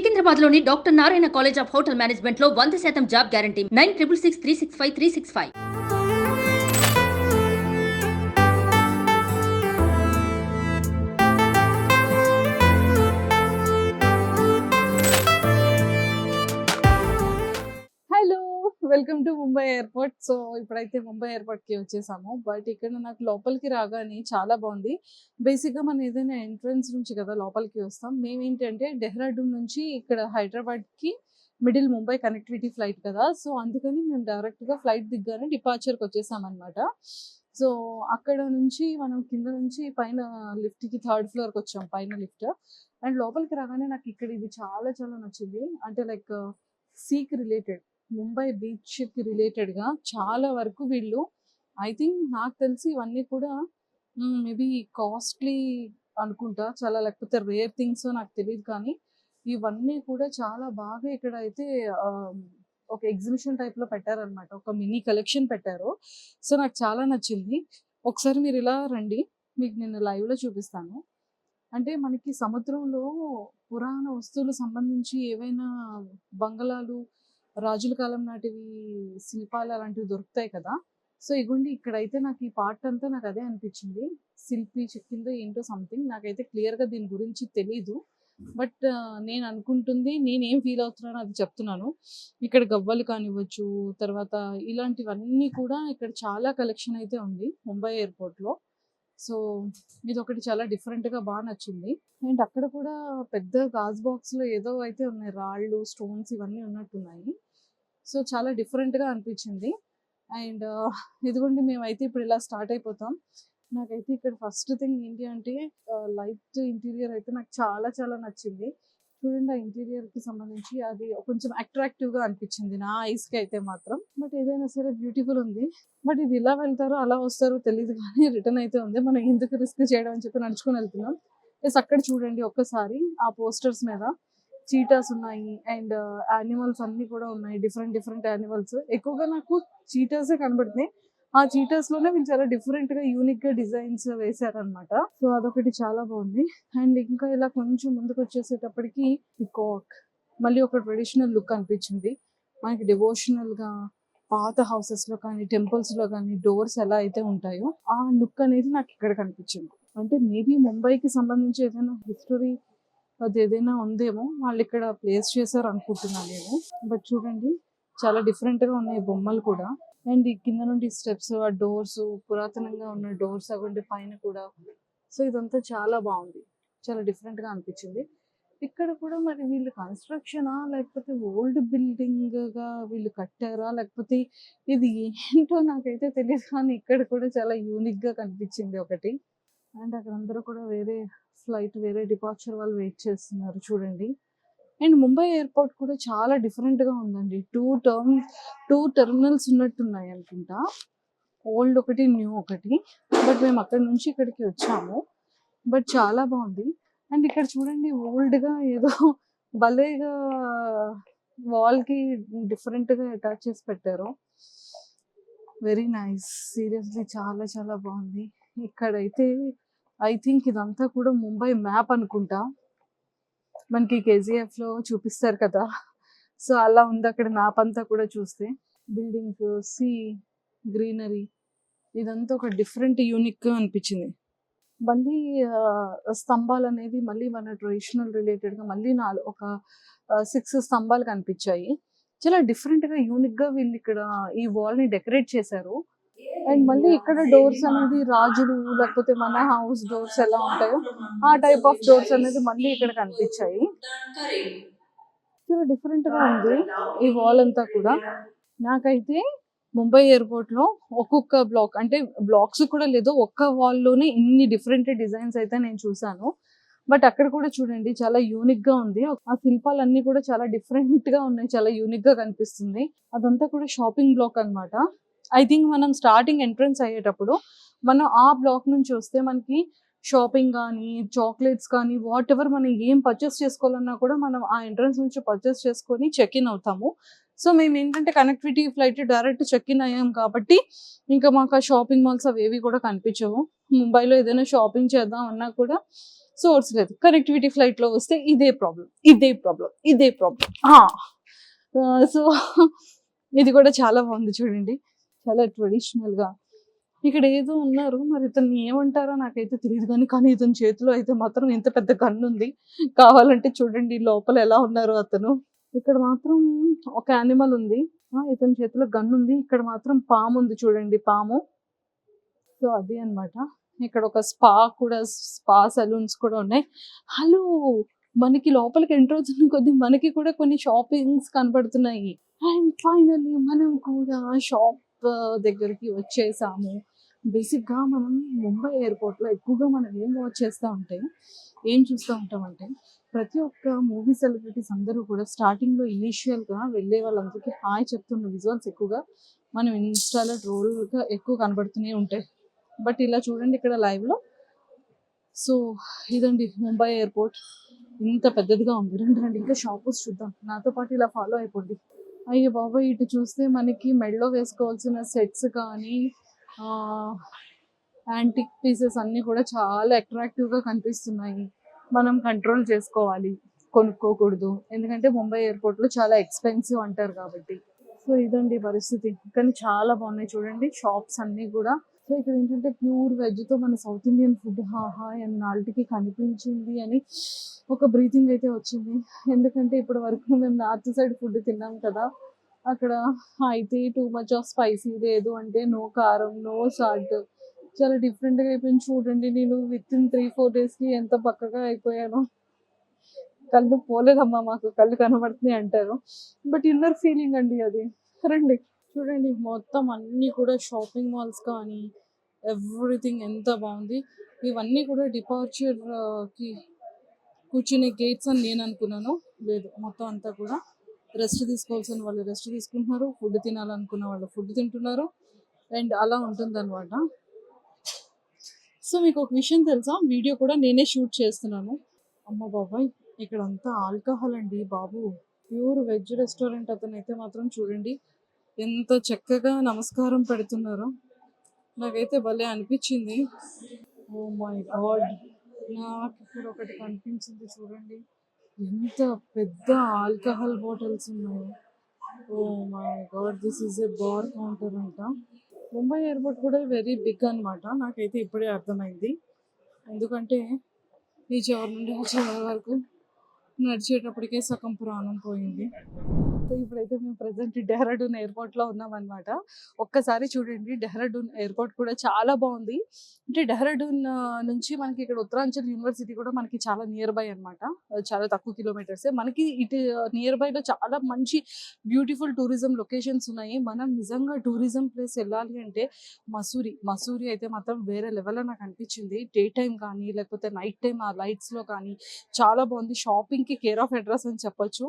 సికింద్రాబాద్లోని doctor Narayana college of hotel మేనేజ్మెంట్లో 100% job guarantee 966365 365. Hello! Welcome to Mumbai airport. So, ఇప్పుడైతే ముంబై ఎయిర్‌పోర్ట్‌కి వచ్చేసాము. బట్ ఇక్కడ నాకు లోపలికి రాగానే చాలా బాగుంది. బేసిక్‌గా మనం ఏదైనా ఎంట్రన్స్ నుంచి కదా లోపలికి వస్తాం. మేమేంటంటే డెహ్రాడూన్ నుంచి ఇక్కడ హైదరాబాద్‌కి మిడిల్ ముంబై కనెక్టివిటీ ఫ్లైట్ కదా! సో, అందుకని మేము డైరెక్ట్‌గా ఫ్లైట్ దిగ్గానే డిపార్చర్‌కి వచ్చేసామన్నమాట. సో, అక్కడ నుంచి మనం కింద నుంచి పైన లిఫ్ట్‌కి థర్డ్ ఫ్లోర్‌కి వచ్చాం. పైన లిఫ్ట్. అండ్ లోపలికి రాగానే నాకు ఇక్కడ ఇది చాలా చాలా నచ్చింది. అంటే లైక్ సీకి రిలేటెడ్. ముంబై బీచ్‌కి రిలేటెడ్‌గా చాలా వరకు వీళ్ళు ఐ థింక్ నాకు తెలిసి ఇవన్నీ కూడా మేబీ కాస్ట్‌లీ అనుకుంటా. చాలా లేకపోతే రేర్ థింగ్సో నాకు తెలీదు కానీ, ఇవన్నీ కూడా చాలా బాగా ఇక్కడ అయితే ఒక ఎగ్జిబిషన్ టైప్‌లో పెట్టారనమాట. ఒక మినీ కలెక్షన్ పెట్టారు. సో, నాకు చాలా నచ్చింది. ఒకసారి మీరు ఇలా రండి. మీకు నేను లైవ్‌లో చూపిస్తాను. అంటే మనకి సముద్రంలో పురాణ వస్తువులు సంబంధించి ఏవైనా బంగళాలు, రాజుల కాలం నాటివి శిల్పాలు అలాంటివి దొరుకుతాయి కదా! సో, ఇగోండి ఇక్కడైతే నాకు ఈ పార్ట్ అంతా నాకు అదే అనిపించింది. శిల్పి చెక్కిందో ఏంటో సంథింగ్ నాకైతే క్లియర్‌గా దీని గురించి తెలీదు. బట్ నేను అనుకుంటుంది నేనేం ఫీల్ అవుతున్నానో అది చెప్తున్నాను. ఇక్కడ గవ్వలు కానివ్వచ్చు, తర్వాత ఇలాంటివన్నీ కూడా ఇక్కడ చాలా కలెక్షన్ అయితే ఉంది ముంబై ఎయిర్‌పోర్ట్‌లో. సో, ఇదొకటి చాలా డిఫరెంట్‌గా నచ్చింది. అండ్ అక్కడ కూడా పెద్ద గాజు బాక్స్‌లో ఏదో అయితే ఉన్నాయి. రాళ్ళు, స్టోన్స్ ఇవన్నీ ఉన్నట్టున్నాయి. సో, చాలా డిఫరెంట్‌గా అనిపించింది. అండ్ ఇదిగోండి మేమైతే ఇప్పుడు ఇలా స్టార్ట్ అయిపోతాం. నాకైతే ఇక్కడ ఫస్ట్ థింగ్ ఏంటి అంటే లైట్ ఇంటీరియర్ అయితే నాకు చాలా చాలా నచ్చింది. చూడండి ఆ ఇంటీరియర్‌కి సంబంధించి అది కొంచెం అట్రాక్టివ్‌గా అనిపించింది నా ఐస్‌కి అయితే మాత్రం. బట్ ఏదైనా సరే బ్యూటిఫుల్ ఉంది. బట్ ఇది ఇలా వెళ్తారో అలా వస్తారో తెలీదు కానీ రిటర్న్ అయితే ఉంది. మనం ఎందుకు రిస్క్ చేయడం అని చెప్పి నడుచుకొని వెళ్తున్నాం. ప్లస్ అక్కడ చూడండి ఒక్కసారి ఆ పోస్టర్స్ మీద చీటాస్ ఉన్నాయి. అండ్ యానిమల్స్ అన్నీ కూడా ఉన్నాయి. Different different animals. ఎక్కువగా నాకు చీటాసే కనబడుతున్నాయి. ఆ చీటాస్‌లోనే వీళ్ళు చాలా డిఫరెంట్‌గా యూనిక్‌గా డిజైన్స్ వేశారనమాట. సో, అదొకటి చాలా బాగుంది. అండ్ ఇంకా ఇలా కొంచెం ముందుకొచ్చేసేటప్పటికి పీకాక్ మళ్ళీ ఒక ట్రెడిషనల్ లుక్ అనిపించింది. మనకి డివోషనల్‌గా పాత హౌసెస్‌లో కానీ, టెంపుల్స్‌లో కానీ డోర్స్ ఎలా అయితే ఉంటాయో ఆ లుక్ అనేది నాకు ఇక్కడ కనిపించింది. అంటే మేబీ ముంబైకి సంబంధించి ఏదైనా హిస్టరీ అది ఏదైనా ఉందేమో వాళ్ళు ఇక్కడ ప్లేస్ చేశారు అనుకుంటున్నాను నేను. బట్ చూడండి చాలా డిఫరెంట్‌గా ఉన్నాయి బొమ్మలు కూడా. అండ్ ఈ కింద నుండి స్టెప్స్, ఆ డోర్స్ పురాతనంగా ఉన్న డోర్స్ అవ్వండి పైన కూడా. సో, ఇదంతా చాలా బాగుంది. చాలా డిఫరెంట్‌గా అనిపించింది. ఇక్కడ కూడా మరి వీళ్ళు కన్‌స్ట్రక్షనా? లేకపోతే ఓల్డ్ బిల్డింగ్‌గా వీళ్ళు కట్టారా? లేకపోతే ఇది ఏంటో నాకైతే తెలీదు కానీ ఇక్కడ కూడా చాలా యూనిక్‌గా కనిపించింది ఒకటి. అండ్ అక్కడ అందరూ కూడా వేరే ఫ్లైట్ వేరే డిపార్చర్ వాళ్ళు వెయిట్ చేస్తున్నారు చూడండి. అండ్ ముంబై ఎయిర్‌పోర్ట్ కూడా చాలా డిఫరెంట్‌గా ఉందండి. 2 టెర్మినల్స్ ఉన్నట్టున్నాయి అనుకుంటా. ఓల్డ్ ఒకటి, న్యూ ఒకటి. బట్ మేము అక్కడి నుంచి ఇక్కడికి వచ్చాము. బట్ చాలా బాగుంది. అండ్ ఇక్కడ చూడండి ఓల్డ్‌గా ఏదో భలేగా వాల్‌కి డిఫరెంట్‌గా అటాచ్ చేసి పెట్టారు. Very nice. సీరియస్‌లీ చాలా చాలా బాగుంది. ఇక్కడైతే ఐ థింక్ ఇదంతా కూడా ముంబై మ్యాప్ అనుకుంటా. మనకి కేజీఎఫ్‌లో చూపిస్తారు కదా! సో, అలా ఉంది అక్కడ మ్యాప్ అంతా కూడా చూస్తే. బిల్డింగ్స్, సీ, గ్రీనరీ ఇదంతా ఒక డిఫరెంట్ యూనిక్‌గా అనిపించింది. మళ్ళీ స్తంభాలనేది మళ్ళీ మన ట్రెడిషనల్ రిలేటెడ్‌గా మళ్ళీ ఒక 6 స్తంభాలు కనిపించాయి. చాలా డిఫరెంట్‌గా యూనిక్‌గా వీళ్ళు ఇక్కడ ఈ వాల్‌ని డెకరేట్ చేశారు. అండ్ మళ్ళీ ఇక్కడ డోర్స్ అనేది రాజులు లేకపోతే మన హౌస్ డోర్స్ ఎలా ఉంటాయో ఆ టైప్ ఆఫ్ డోర్స్ అనేది మళ్ళీ ఇక్కడ కనిపించాయి. చాలా డిఫరెంట్‌గా ఉంది ఈ వాల్ అంతా కూడా. నాకైతే ముంబై ఎయిర్‌పోర్ట్‌లో ఒక్కొక్క బ్లాక్ అంటే బ్లాక్స్ కూడా లేదు. ఒక్క వాల్‌లోనే ఇన్ని డిఫరెంట్ డిజైన్స్ అయితే నేను చూసాను. బట్ అక్కడ కూడా చూడండి చాలా యూనిక్‌గా ఉంది. ఆ శిల్పాలన్నీ కూడా చాలా డిఫరెంట్‌గా ఉన్నాయి. చాలా యూనిక్‌గా కనిపిస్తుంది. అదంతా కూడా షాపింగ్ బ్లాక్ అన్నమాట. ఐ థింక్ మనం స్టార్టింగ్ ఎంట్రన్స్ అయ్యేటప్పుడు మనం ఆ బ్లాక్ నుంచి వస్తే మనకి షాపింగ్ కానీ, చాక్లెట్స్ కానీ వాటెవర్ మనం ఏం పర్చేస్ చేసుకోవాలన్నా కూడా మనం ఆ ఎంట్రన్స్ నుంచి పర్చేస్ చేసుకొని చెక్ ఇన్ అవుతాము. సో, మేమేంటంటే connectivity flight direct check in అయ్యాం కాబట్టి ఇంకా మాకు ఆ షాపింగ్ మాల్స్ అవేవి కూడా కనిపించవు. ముంబైలో ఏదైనా షాపింగ్ చేద్దాం అన్నా కూడా సోర్స్ లేదు. కనెక్టివిటీ ఫ్లైట్‌లో వస్తే ఇదే ప్రాబ్లమ్. సో, ఇది కూడా చాలా బాగుంది చూడండి. చాలా ట్రెడిషనల్‌గా. ఇక్కడ ఏదో ఉన్నారు. మరి ఇతన్ని ఏమంటారో నాకైతే తెలీదు కానీ ఇతని చేతిలో అయితే మాత్రం ఇంత పెద్ద గన్ ఉంది. కావాలంటే చూడండి లోపల ఎలా ఉన్నారో అతను. ఇక్కడ మాత్రం ఒక యానిమల్ ఉంది. ఇతని చేతిలో గన్ ఉంది. ఇక్కడ మాత్రం పాము ఉంది చూడండి పాము. సో, అది అన్నమాట. ఇక్కడ ఒక స్పా సలూన్స్ కూడా ఉన్నాయి. హలో! మనకి లోపలికి ఎంటర్ అవుతున్న కొద్దీ మనకి కూడా కొన్ని షాపింగ్స్ కనపడుతున్నాయి. అండ్ ఫైనల్లీ మనం కూడా షాప్ దగ్గరికి వచ్చేసాము. బేసిక్‌గా మనం ముంబై ఎయిర్‌పోర్ట్‌లో ఎక్కువగా మనం ఏం చూస్తూ ఉంటామంటే ప్రతి ఒక్క మూవీ సెలబ్రిటీస్ అందరూ కూడా స్టార్టింగ్‌లో ఇనీషియల్‌గా వెళ్ళే వాళ్ళందరికీ హాయ్ చెప్తున్న విజువల్స్ ఎక్కువగా మనం ఇన్‌స్టాలో ట్రోల్‌గా ఎక్కువ కనబడుతూనే ఉంటాయి. బట్ ఇలా చూడండి ఇక్కడ లైవ్‌లో. సో, ఇదండి ముంబై ఎయిర్‌పోర్ట్. ఇంత పెద్దదిగా ఉంది. రండి ఇంకా షాప్స్ చూద్దాం. నాతో పాటు ఇలా ఫాలో అయిపోండి. అయ్య బాబోయ్! ఇటు చూస్తే మనకి మెడలో వేసుకోవాల్సిన సెట్స్ కానీ యాంటిక్ పీసెస్ అన్నీ కూడా చాలా అట్రాక్టివ్‌గా కనిపిస్తున్నాయి. మనం కంట్రోల్ చేసుకోవాలి. కొనుక్కోకూడదు. ఎందుకంటే ముంబై ఎయిర్‌పోర్ట్‌లో చాలా ఎక్స్‌పెన్సివ్ అంటారు కాబట్టి. సో, ఇదండి పరిస్థితి. కానీ చాలా బాగున్నాయి చూడండి షాప్స్ అన్నీ కూడా. సో, ఇక్కడ ఏంటంటే ప్యూర్ వెజ్‌తో మన సౌత్ ఇండియన్ ఫుడ్ ఆహా! ఎన్నాళ్ళకి కనిపించింది అని ఒక బ్రీతింగ్ అయితే వచ్చింది. ఎందుకంటే ఇప్పటి వరకు మేము నార్త్ సైడ్ ఫుడ్ తిన్నాం కదా! అక్కడ అయితే టూ మచ్ ఆఫ్ స్పైసీ లేదు అంటే నో కారం, నో సాల్ట్ చాలా డిఫరెంట్‌గా అయిపోయింది చూడండి. నేను వితిన్ 3, 4 డేస్‌కి ఎంత బక్కగా అయిపోయానో. కళ్ళు పోలేదమ్మా మాకు కళ్ళు కనబడుతున్నాయి అంటారు. బట్ ఇన్నర్ ఫీలింగ్ అండి అది. రండి చూడండి మొత్తం అన్నీ కూడా షాపింగ్ మాల్స్ కానీ ఎవ్రీథింగ్ ఎంత బాగుంది. ఇవన్నీ కూడా డిపార్చర్‌కి కూర్చునే గేట్స్ అని నేను అనుకున్నాను. లేదు మొత్తం అంతా కూడా రెస్ట్ తీసుకోవాల్సిన వాళ్ళు రెస్ట్ తీసుకుంటున్నారు. ఫుడ్ తినాలనుకున్న వాళ్ళు ఫుడ్ తింటున్నారు. అండ్ అలా ఉంటుందన్నమాట. సో, మీకు ఒక విషయం తెలుసా? వీడియో కూడా నేనే షూట్ చేస్తున్నాను. అమ్మ బాబోయ్! ఇక్కడంతా ఆల్కహాల్ అండి బాబు. ప్యూర్ వెజ్ రెస్టారెంట్ అతనైతే మాత్రం చూడండి ఎంత చక్కగా నమస్కారం పెడుతున్నారో. నాకైతే భలే అనిపించింది. Oh my God! నాకు ఇక్కడ ఒకటి కనిపించింది చూడండి. ఎంత పెద్ద ఆల్కహాల్ బాటిల్స్ ఉన్నాయో. Oh my God! This is a bar counter అంట. ముంబై ఎయిర్‌పోర్ట్ కూడా వెరీ బిగ్ అన్నమాట. నాకైతే ఇప్పుడే అర్థమైంది. ఎందుకంటే ఈ చివరి నుండి ఆ చివరి వరకు నడిచేటప్పటికే సగం ప్రాణం పోయింది. సో, ఇప్పుడైతే మేము ప్రెజెంట్ డెహ్రాడూన్ ఎయిర్‌పోర్ట్‌లో ఉన్నామన్నమాట. ఒక్కసారి చూడండి డెహ్రాడూన్ ఎయిర్‌పోర్ట్ కూడా చాలా బాగుంది. అంటే డెహ్రాడూన్ నుంచి మనకి ఇక్కడ ఉత్తరాంచల్ యూనివర్సిటీ కూడా మనకి చాలా నియర్ బై అన్నమాట. చాలా తక్కువ కిలోమీటర్సే. మనకి ఇటు నియర్ బైలో చాలా మంచి బ్యూటిఫుల్ టూరిజం లొకేషన్స్ ఉన్నాయి. మనం నిజంగా టూరిజం ప్లేస్ వెళ్ళాలి అంటే మసూరి అయితే మాత్రం వేరే లెవెల్‌లో నాకు అనిపించింది. డే టైమ్ కానీ లేకపోతే నైట్ టైమ్ ఆ లైట్స్‌లో కానీ చాలా బాగుంది. షాపింగ్‌కి కేర్ ఆఫ్ అడ్రస్ అని చెప్పొచ్చు.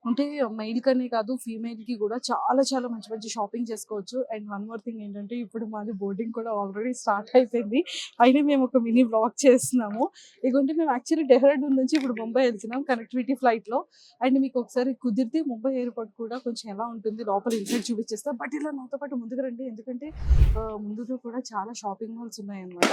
అంటే మెయిల్‌కనే కాదు ఫీమేల్‌కి కూడా చాలా చాలా మంచి మంచి షాపింగ్ చేసుకోవచ్చు. అండ్ వన్ మోర్ థింగ్ ఏంటంటే ఇప్పుడు మాది బోర్డింగ్ కూడా ఆల్రెడీ స్టార్ట్ అయిపోయింది. అయినా మేము ఒక మినీ వ్లాగ్ చేస్తున్నాము. ఇదిగోండి మేము యాక్చువల్లీ డెహ్రాడూన్ నుంచి ఇప్పుడు ముంబై వెళ్తున్నాం కనెక్టివిటీ ఫ్లైట్‌లో. అండ్ మీకు ఒకసారి కుదిరితే ముంబై ఎయిర్‌పోర్ట్ కూడా కొంచెం ఎలా ఉంటుంది లోపల ఇన్సైడ్ చూపించేస్తా. బట్ ఇలా నాతో పాటు ముందుకు రండి. ఎందుకంటే ముందులో కూడా చాలా షాపింగ్ మాల్స్ ఉన్నాయన్నమాట.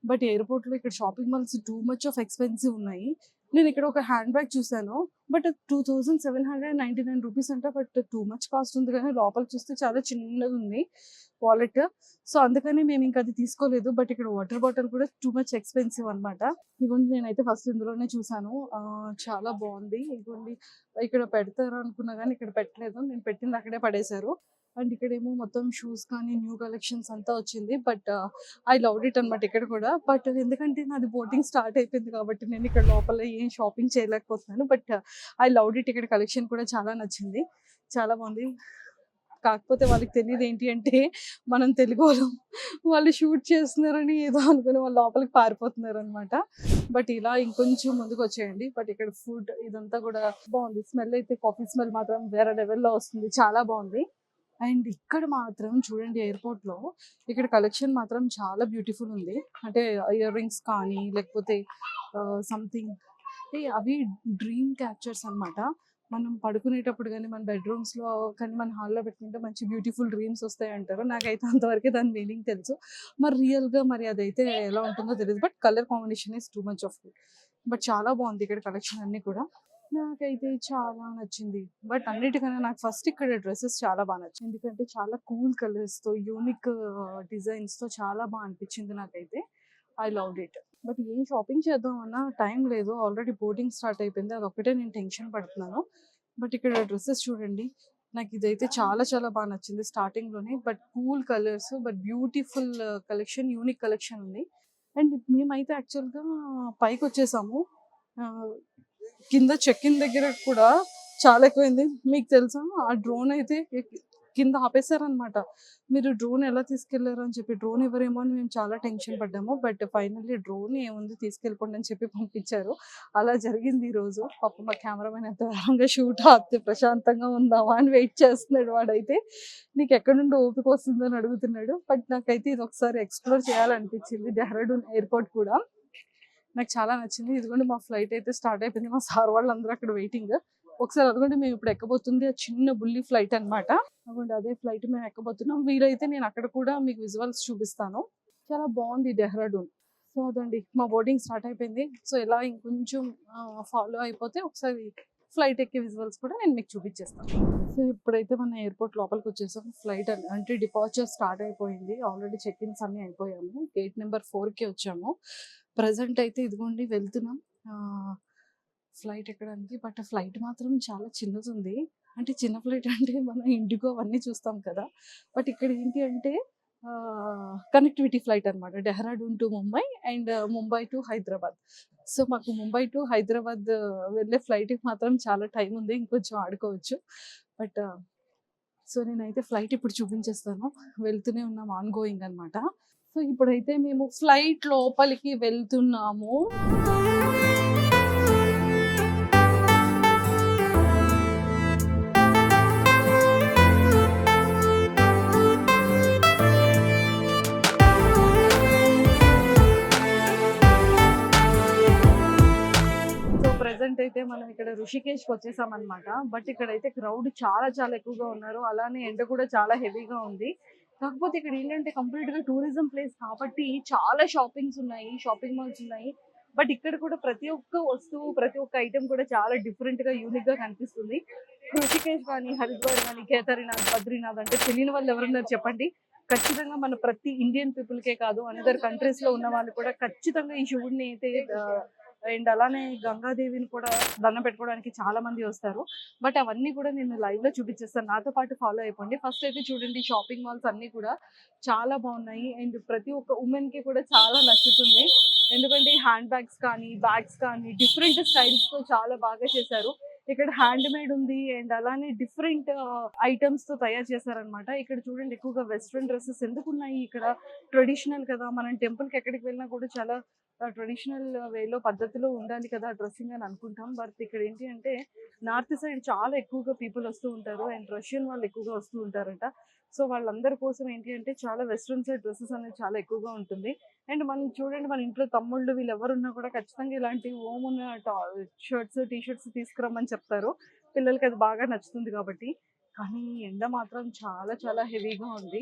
బట్ ఎయిర్‌పోర్ట్‌లో ఇక్కడ shopping malls too much of expensive ఉన్నాయి. నేను ఇక్కడ ఒక హ్యాండ్ బ్యాగ్ చూసాను. బట్ 2799 రూపీస్ అంట. బట్ టూ మచ్ కాస్ట్ ఉంది కానీ లోపల చూస్తే చాలా చిన్నగుంది వాలెట్. సో, అందుకని మేము ఇంక అది తీసుకోలేదు. బట్ ఇక్కడ వాటర్ బాటిల్ కూడా టూ మచ్ ఎక్స్‌పెన్సివ్ అన్నమాట. ఇదిగోండి నేనైతే ఫస్ట్ ఇందులోనే చూసాను. చాలా బాగుంది. ఇదిగోండి ఇక్కడ పెడతారు అనుకున్నా కానీ ఇక్కడ పెట్టలేదు. నేను పెట్టింది అక్కడే పడేశారు. అండ్ ఇక్కడేమో మొత్తం షూస్ కానీ న్యూ కలెక్షన్స్ అంతా వచ్చింది. బట్ ఐ లవ్డ్ ఇట్ అన్నమాట ఇక్కడ కూడా. బట్ ఎందుకంటే నాది బోటింగ్ స్టార్ట్ అయిపోయింది కాబట్టి నేను ఇక్కడ లోపల ఏం షాపింగ్ చేయలేకపోతున్నాను. But I loved it. ఇక్కడ కలెక్షన్ కూడా చాలా నచ్చింది. చాలా బాగుంది. కాకపోతే వాళ్ళకి తెలియదు ఏంటి అంటే మనం తెలుగోళ్ళం. వాళ్ళు షూట్ చేస్తున్నారని ఏదో అనుకుని వాళ్ళు లోపలికి పారిపోతున్నారన్నమాట. బట్ ఇలా ఇంకొంచెం ముందుకొచ్చేయండి. బట్ ఇక్కడ ఫుడ్ ఇదంతా కూడా బాగుంది. స్మెల్ అయితే కాఫీ స్మెల్ మాత్రం వేరే లెవెల్‌లో వస్తుంది. చాలా బాగుంది. అండ్ ఇక్కడ మాత్రం చూడండి ఎయిర్‌పోర్ట్‌లో ఇక్కడ కలెక్షన్ మాత్రం చాలా బ్యూటిఫుల్ ఉంది. అంటే ఇయర్ రింగ్స్ కానీ లేకపోతే సంథింగ్ అవి డ్రీమ్ క్యాప్చర్స్ అన్నమాట. మనం పడుకునేటప్పుడు గానీ, మన బెడ్‌రూమ్స్‌లో కానీ, మన హాల్‌లో పెట్టుకుంటే మంచి బ్యూటిఫుల్ డ్రీమ్స్ వస్తాయంటారు. నాకైతే అంతవరకే దాని మీనింగ్ తెలుసు. మరి రియల్‌గా మరి అదైతే ఎలా ఉంటుందో తెలీదు. But colour combination is too much of good. But చాలా బావుంది ఇక్కడ కలెక్షన్ అన్నీ కూడా. నాకైతే చాలా నచ్చింది. బట్ అన్నిటికన్నా నాకు ఫస్ట్ ఇక్కడ డ్రెసెస్ చాలా నచ్చాయి. ఎందుకంటే చాలా కూల్ కలర్స్‌తో, యూనిక్ డిజైన్స్‌తో చాలా అనిపించింది నాకైతే. I loved it. బట్ ఏం షాపింగ్ చేద్దామన్నా టైం లేదు. ఆల్రెడీ బోర్డింగ్ స్టార్ట్ అయిపోయింది. అదొక్కటే నేను టెన్షన్ పడుతున్నాను. బట్ ఇక్కడ డ్రెసెస్ చూడండి. నాకిదైతే చాలా చాలా నచ్చింది స్టార్టింగ్‌లోనే. But cool colours, but beautiful collection, unique collection ఉంది. అండ్ మేమైతే యాక్చువల్‌గా పైకొచ్చేసాము. ఆహ్, కింద చెక్ ఇన్ దగ్గర కూడా చాలా ఎక్కువైంది. మీకు తెలుసా? ఆ డ్రోన్ అయితే కింద ఆపేసారనమాట. మీరు డ్రోన్ ఎలా తీసుకెళ్లారు అని చెప్పి. డ్రోన్ ఇవ్వరేమో అని మేము చాలా టెన్షన్ పడ్డాము. బట్ ఫైనల్లీ డ్రోన్ ఏముంది తీసుకెళ్ళిపోండి అని చెప్పి పంపించారు. అలా జరిగింది ఈరోజు. పాపం మా కెమెరామెన్ ఎంత వేగంగా షూట్ ఆపితే ప్రశాంతంగా ఉందామా అని వెయిట్ చేస్తున్నాడు వాడైతే. నీకెక్కడి నుండి ఓపిక వస్తుందని అడుగుతున్నాడు. బట్ నాకైతే ఇది ఒకసారి ఎక్స్‌ప్లోర్ చేయాలనిపించింది. డెహ్రాడూన్ ఎయిర్‌పోర్ట్ కూడా. నాకు చాలా నచ్చింది. ఇదిగోండి మా ఫ్లైట్ అయితే స్టార్ట్ అయిపోయింది. మా సార్ వాళ్ళందరూ అక్కడ వెయిటింగ్. ఒకసారి అదిగోండి మేము ఇప్పుడు ఎక్కబోతుంది ఆ చిన్న బుల్లి ఫ్లైట్ అన్నమాట. అదిగోండి అదే ఫ్లైట్ మేము ఎక్కబోతున్నాం. వీలైతే నేను అక్కడ కూడా మీకు విజువల్స్ చూపిస్తాను. చాలా బాగుంది డెహ్రాడూన్. సో అదండి మా బోర్డింగ్ స్టార్ట్ అయిపోయింది. సో ఇలా ఇంకొంచెం ఫాలో అయిపోతే ఒకసారి ఫ్లైట్ ఎక్కే విజువల్స్ కూడా నేను మీకు చూపించేస్తాను. సో ఇప్పుడైతే మన ఎయిర్‌పోర్ట్ లోపలికి వచ్చేసాం. ఫ్లైట్ అంటే డిపార్చర్ స్టార్ట్ అయిపోయింది. ఆల్రెడీ చెక్ ఇన్స్ అన్నీ అయిపోయాము. గేట్ నెంబర్ 4కి వచ్చాము. ప్రెజెంట్ అయితే ఇదిగోండి వెళ్తున్నాం ఫ్లైట్ ఎక్కడానికి. బట్ ఫ్లైట్ మాత్రం చాలా చిన్నదుంది. అంటే చిన్న ఫ్లైట్ అంటే మనం ఇండిగో అవన్నీ చూస్తాం కదా! బట్ ఇక్కడ ఏంటి అంటే కనెక్టివిటీ ఫ్లైట్ అనమాట. Dehradun to Mumbai and Mumbai to Hyderabad. So మాకు ముంబై టు హైదరాబాద్ వెళ్ళే ఫ్లైట్‌కి మాత్రం చాలా టైం ఉంది. ఇంకొంచెం ఆడుకోవచ్చు. బట్ సో నేనైతే ఫ్లైట్ ఇప్పుడు చూపించేస్తాను. వెళ్తూనే ఉన్నాం ఆన్ గోయింగ్ అనమాట. సో ఇప్పుడైతే మేము ఫ్లైట్ లోపలికి వెళ్తున్నాము. సో ప్రెజెంట్ అయితే మనం ఇక్కడ ఋషికేష్‌కి వచ్చేసామన్నమాట. బట్ ఇక్కడైతే క్రౌడ్ చాలా చాలా ఎక్కువగా ఉన్నారు. అలానే ఎండ కూడా చాలా హెవీగా ఉంది. కాకపోతే ఇక్కడ ఏంటంటే కంప్లీట్‌గా టూరిజం ప్లేస్ కాబట్టి చాలా షాపింగ్స్ ఉన్నాయి. షాపింగ్ మాల్స్ ఉన్నాయి. బట్ ఇక్కడ కూడా ప్రతి ఒక్క వస్తువు, ప్రతి ఒక్క ఐటెమ్ కూడా చాలా డిఫరెంట్‌గా, యూనిక్‌గా కనిపిస్తుంది. ఋషికేష్ గాని, హరిద్వార్ గాని, కేదార్‌నాథ్, బద్రీనాథ్ అంటే తెలియని వాళ్ళు ఎవరున్నారు చెప్పండి? ఖచ్చితంగా మన ప్రతి ఇండియన్ పీపుల్‌కే కాదు అనదర్ కంట్రీస్‌లో ఉన్న వాళ్ళు కూడా ఖచ్చితంగా ఈ శివుడిని అయితే అండ్ అలానే గంగాదేవిని కూడా దండం పెట్టుకోవడానికి చాలా మంది వస్తారు. బట్ అవన్నీ కూడా నేను లైవ్‌లో చూపించేస్తాను. నాతో పాటు ఫాలో అయిపోండి. ఫస్ట్ అయితే చూడండి షాపింగ్ మాల్స్ అన్నీ కూడా చాలా బాగున్నాయి. అండ్ ప్రతి ఒక్క ఉమెన్‌కి కూడా చాలా నచ్చుతుంది. ఎందుకంటే హ్యాండ్ బ్యాగ్స్ కానీ డిఫరెంట్ స్టైల్స్‌తో చాలా బాగా చేశారు. ఇక్కడ హ్యాండ్‌మేడ్ ఉంది. అండ్ అలానే డిఫరెంట్ ఐటెమ్స్‌తో తయారు చేశారనమాట. ఇక్కడ చూడండి ఎక్కువగా వెస్టర్న్ డ్రెసెస్ ఎందుకున్నాయి ఇక్కడ ట్రెడిషనల్ కదా! మనం టెంపుల్‌కి ఎక్కడికి వెళ్ళినా కూడా చాలా ట్రెడిషనల్ వేలో పద్ధతిలో ఉండాలి కదా డ్రెస్సింగ్ అని అనుకుంటాం. బట్ ఇక్కడ ఏంటి అంటే నార్త్ సైడ్ చాలా ఎక్కువగా పీపుల్ వస్తూ ఉంటారు. అండ్ రష్యన్ వాళ్ళు ఎక్కువగా వస్తూ ఉంటారంట. సో వాళ్ళందరి కోసం ఏంటి అంటే చాలా వెస్ట్రన్ సైడ్ డ్రెసెస్ అనేది చాలా ఎక్కువగా ఉంటుంది. అండ్ మనం చూడండి మన ఇంట్లో తమ్ముళ్ళు వీళ్ళు ఎవరున్నా కూడా ఖచ్చితంగా ఇలాంటి ఓమున్న షర్ట్స్, టీ షర్ట్స్ తీసుకురమ్మని చెప్తారు. పిల్లలకి అది బాగా నచ్చుతుంది కాబట్టి. కానీ ఎండ మాత్రం చాలా చాలా హెవీగా ఉంది.